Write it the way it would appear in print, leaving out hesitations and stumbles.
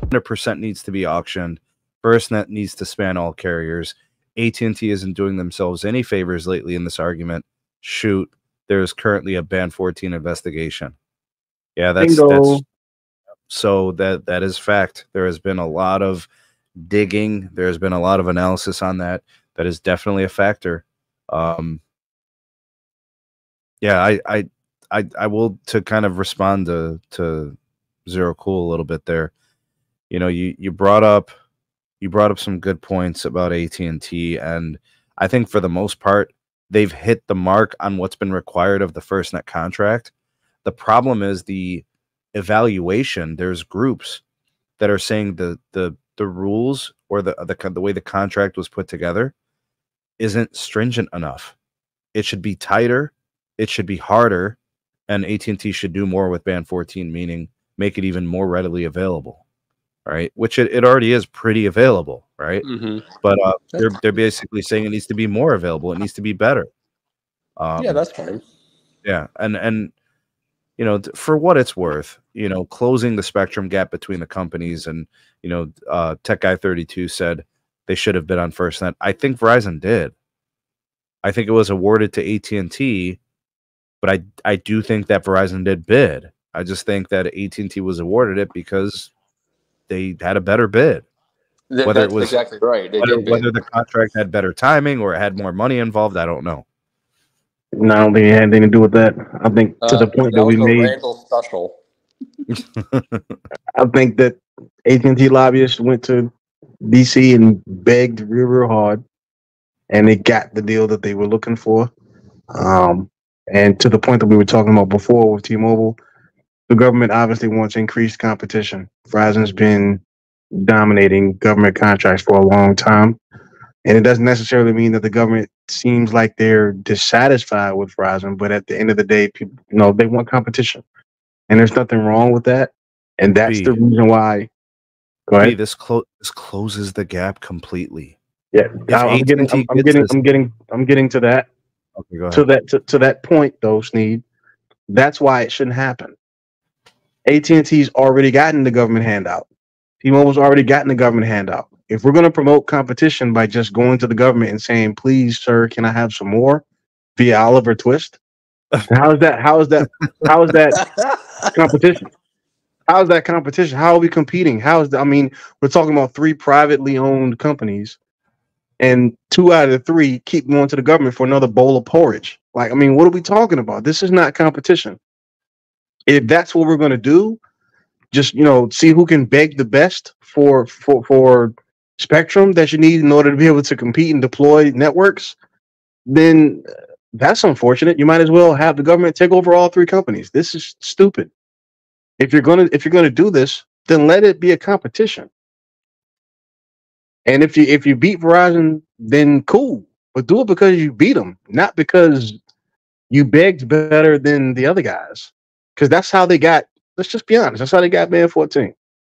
100% needs to be auctioned. FirstNet needs to span all carriers. AT&T isn't doing themselves any favors lately in this argument. Shoot, there's currently a Band 14 investigation. Yeah, that's so that is fact. There has been a lot of digging. There has been a lot of analysis on that. That is definitely a factor. Yeah, I will, to kind of respond to Zero Cool a little bit there. You know, you brought up some good points about AT&T, and I think for the most part they've hit the mark on what's been required of the FirstNet contract. The problem is the evaluation. There's groups that are saying the rules or the way the contract was put together isn't stringent enough. It should be tighter. It should be harder, and AT&T should do more with Band 14, meaning make it even more readily available, right? Which it already is pretty available, right? But they're basically saying it needs to be more available. It needs to be better. Yeah, that's fine. Yeah, and you know, for what it's worth, you know, closing the spectrum gap between the companies, and you know, Tech Guy 32 said they should have bid on FirstNet. I think Verizon did. I think it was awarded to AT&T. But I do think that Verizon did bid. I just think that AT&T was awarded it because they had a better bid. Whether it was exactly right. Whether the contract had better timing or it had more money involved, I don't know. No, I don't think it had anything to do with that. I think to the point that we made. Randall special. I think that AT&T lobbyists went to DC and begged real hard, and they got the deal that they were looking for. And to the point that we were talking about before with T-Mobile, the government obviously wants increased competition. Verizon's been dominating government contracts for a long time, and it doesn't necessarily mean that the government seems like they're dissatisfied with Verizon, but at the end of the day, people, you know, they want competition, and there's nothing wrong with that. And that's the reason why. Go ahead. This closes the gap completely. Yeah, I'm getting to that. Okay, go ahead. To that point, though, Sneed, that's why it shouldn't happen. AT&T's already gotten the government handout. T-Mobile's already gotten the government handout. If we're going to promote competition by just going to the government and saying, "Please, sir, can I have some more?" via Oliver Twist, how is that competition? How is that competition? How are we competing? I mean, we're talking about 3 privately owned companies, and 2 out of the 3 keep going to the government for another bowl of porridge. Like, I mean, what are we talking about? This is not competition. If that's what we're going to do, just, you know, see who can beg the best for spectrum that you need in order to be able to compete and deploy networks, then that's unfortunate. You might as well have the government take over all 3 companies. This is stupid. If you're gonna do this, then let it be a competition. And if you beat Verizon, then cool. But do it because you beat them, not because you begged better than the other guys. Because that's how they got. Let's just be honest. That's how they got Band 14.